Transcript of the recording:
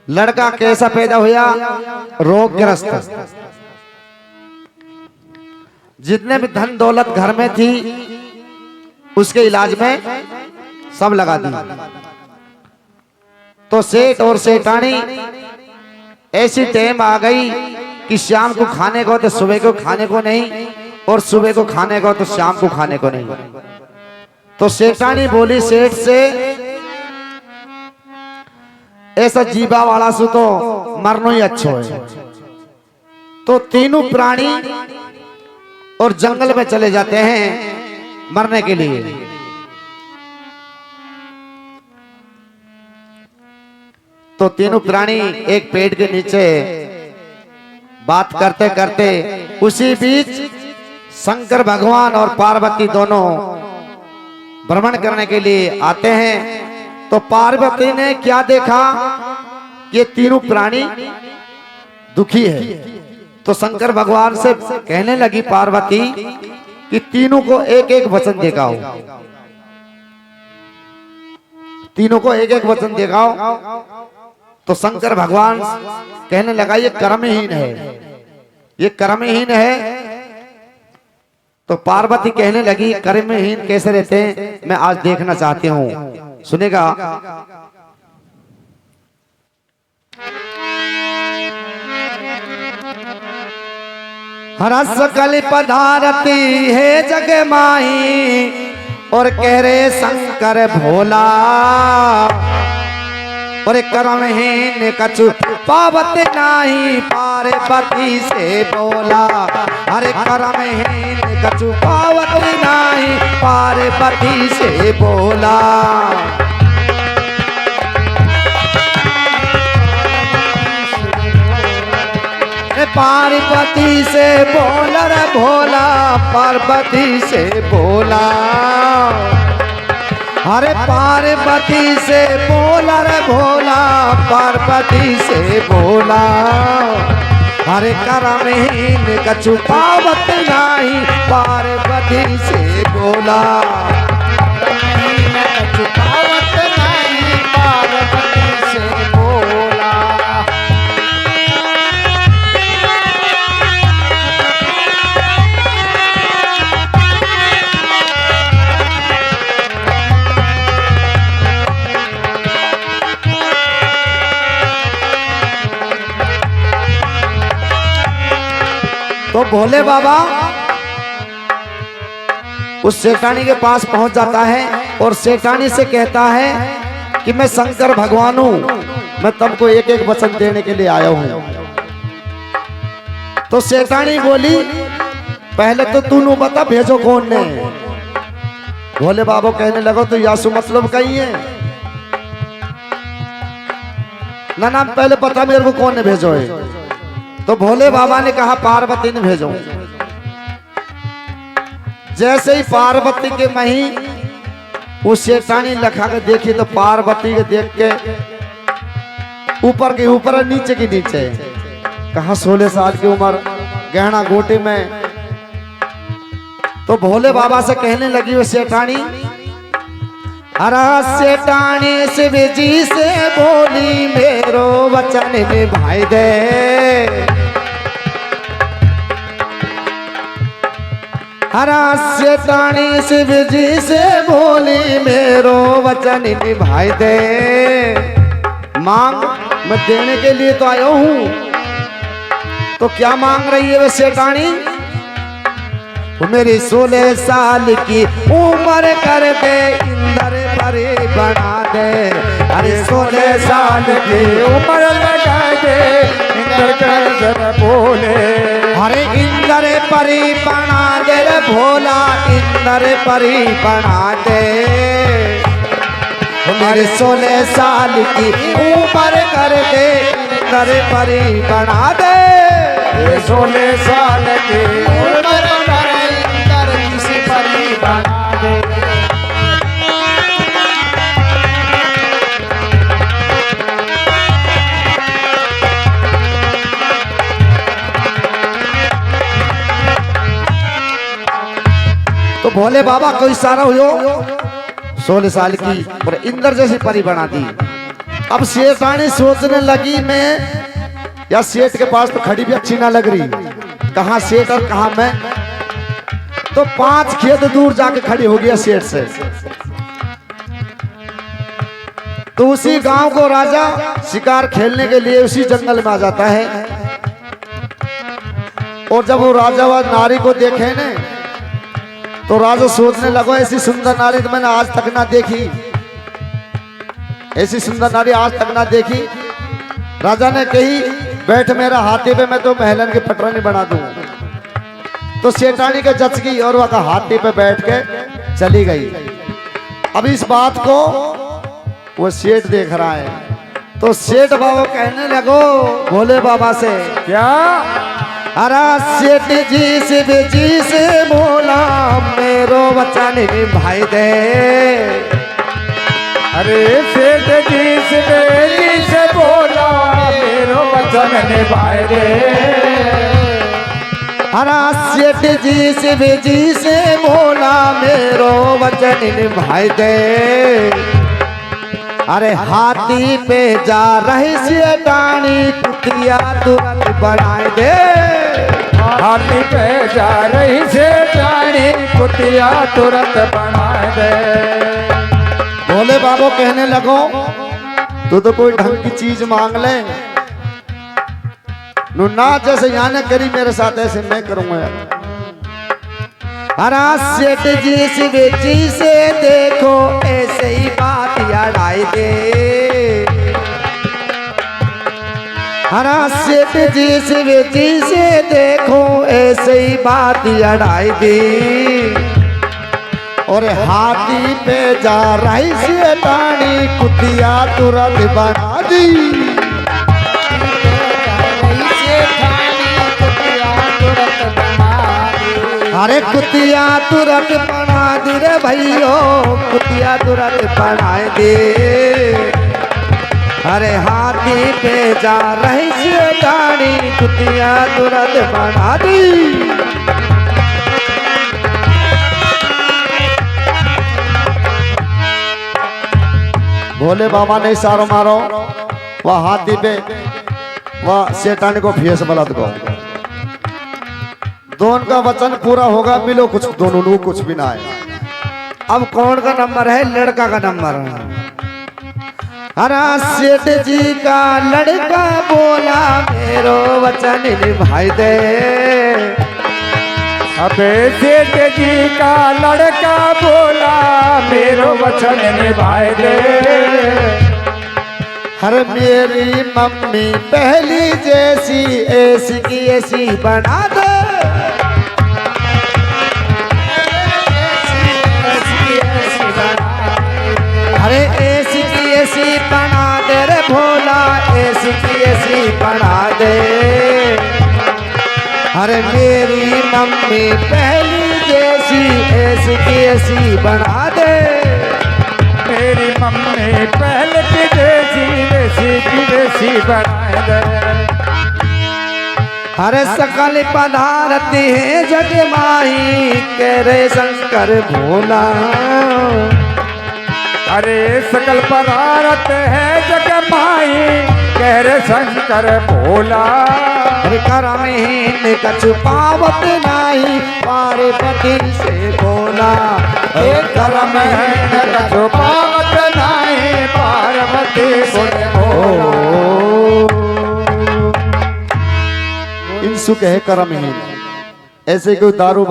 लड़का कैसा पैदा हुआ? रोगग्रस्त। जितने भी धन दौलत घर में थी उसके इलाज में सब लगा दी। तो सेठ और सेठानी ऐसी टाइम आ गई कि शाम को खाने को तो सुबह को खाने को नहीं, और सुबह को खाने को तो शाम को खाने को नहीं। तो सेठानी बोली सेठ से, ऐसा जीवा वाला सु तो मरनो ही अच्छा है। तो तीनों प्राणी और जंगल में चले जाते हैं मरने के लिए। तो तीनों प्राणी एक पेड़ के नीचे बात करते करते, उसी बीच शंकर भगवान और पार्वती दोनों भ्रमण करने के लिए आते हैं। तो पार्वती ने क्या देखा? ये तीनों प्राणी दुखी है। तो शंकर भगवान से कहने लगी पार्वती कि तीनों को एक एक वचन दिखाओ, तीनों को एक एक वचन दिखाओ। तो शंकर भगवान कहने लगा ये कर्महीन है, ये कर्महीन है। तो पार्वती कहने लगी कर्महीन कैसे रहते हैं, मैं आज देखना चाहती हूं। सुनेगा? हरस कल पधारती है जग माही, और कह रहे शंकर भोला, और कर्महीन कछु पावत नाही, पार्वती से बोला। अरे कर्महीन कछु पावत नाही, पार्वती से बोला। पार्वती से बोला रे भोला, पार्वती से बोला। अरे पार्वती से बोला रे भोला, पार्वती से बोला। अरे कर्महीन कछु पावत नाही, पार्वती से बोला। कछु पावत नाही, पार्वती से बोला। तो भोले बाबा उस सेठानी के पास पहुंच जाता है और सेठानी से कहता है कि मैं शंकर भगवान हूं, मैं तुमको एक एक वचन देने के लिए आया हूं। तो सेठानी बोली पहले तो तू बता भेजो कौन ने। भोले बाबा कहने लगो तो यासु मतलब कहीं है ना, नाम पहले पता मेरे को कौन ने भेजो है। तो भोले बाबा ने कहा पार्वती ने भेजो। जैसे ही पार्वती के मही उस सेठानी लखा के देखी, तो पार्वती के देख के ऊपर के ऊपर और नीचे के नीचे, कहा 16 साल की उम्र, गहना गोटे में। तो भोले बाबा से कहने लगी वो सेठानी, अरे सेठानी शिव जी से बोली मेरो वचन निभाई दे। हरा सेठानी शिव जी से बोली मेरो वचन निभाई दे। मांग, मैं देने के लिए तो आया हूं। तो क्या मांग रही है वे सेठानी? मेरी 16 साल की उम्र कर दे, इंद्र परी बना दे। अरे 16 साल की उम्र लगा दे, इंद्र कर बोले। अरे इंद्र परी बना दे रे भोला, इंद्र परी बना दे। मेरी 16 साल की उम्र कर दे, इंद्र परी बना दे। 16 साल की उम्र बना दे। तो भोले बाबा को इशारा हुआ, 16 साल की और इंद्र जैसी परी बना दी। अब सेठानी सोचने लगी मैं, या सेठ के पास तो खड़ी भी अच्छी ना लग रही, कहाँ सेठ और कहाँ मैं। तो 5 खेत दूर जाके खड़ी हो गया सेठ से। तो उसी गांव को राजा शिकार खेलने के लिए उसी जंगल में आ जाता है। और जब वो राजा वह नारी को देखे ने, तो राजा सोचने लगा ऐसी सुंदर नारी तो मैंने आज तक ना देखी, ऐसी सुंदर नारी आज तक ना देखी। राजा ने कही बैठ मेरा हाथी पे, मैं तो महलन की पटरानी बना दूं। तो सेठानी के जच गई और वह हाथी पे बैठ के चली गई। अब इस बात को वो सेठ देख रहा है। तो सेठ बाबा कहने लगो भोले बाबा से, क्या? अरे सेठ जी से बोला मेरो वचन निभाई दे। अरे सेठ जी से बोला मेरो वचन निभाए दे। अरे सेठ जी से बोला मेरो वचन निभाई दे। अरे हाथी पे जा रही सेठानी कुतिया तुरंत बनाए दे। हाथी पे जा रही सेठानी कुतिया तुरंत बनाए दे। भोले बाबा कहने लगो तू तो कोई ढंग की चीज मांग ले, ना जैसे यहाँ ने करी मेरे साथ ऐसे मैं करूंगा। अरे सेठ जी से देखो ऐसे ही बात अड़ाई दे। अरे सेठ जी से देखो ऐसे ही बात अड़ाई दे। और हाथी पे जा रही सेठानी कुतिया तुरंत बना दी। अरे कुतिया तुरंत बना दी रे भैयो, कुतिया तुरंत बनाए दे। अरे हाथी पे जा रही सेठानी कुतिया तुरंत बना दी। भोले बाबा ने इशारा मारो, वह हाथी पे वह सेठानी को फेस बलद को दोनों का वचन पूरा होगा, मिलो कुछ दोनों लोग कुछ भी ना है। अब कौन का नंबर है? लड़का का नंबर। अरे सेठ जी का लड़का बोला मेरो वचन निभाई दे। अबे सेठ जी का लड़का बोला मेरो वचन निभाए दे। हर मेरी मम्मी पहली जैसी ऐसी की ऐसी बना दे। अरे ऐसी की ऐसी बना दे रे भोला, ऐसी की ऐसी बना दे। अरे मेरी मम्मी पहली जैसी ऐसी की ऐसी बना दे। मेरी मम्मी पहले की जैसी वैसी की वैसी बनाए दे। अरे सकल पदार्थ है जग माही कह रे शंकर भोला। अरे सकल पदार्थ है जग माही कह रे शंकर भोला। अरे करमहीन कछु पावत नाही पार्वती से बोला। करमहीन कछु पावत नाही पार्वती से बोला। इंसु कहे करमहीन, ऐसे कोई दारू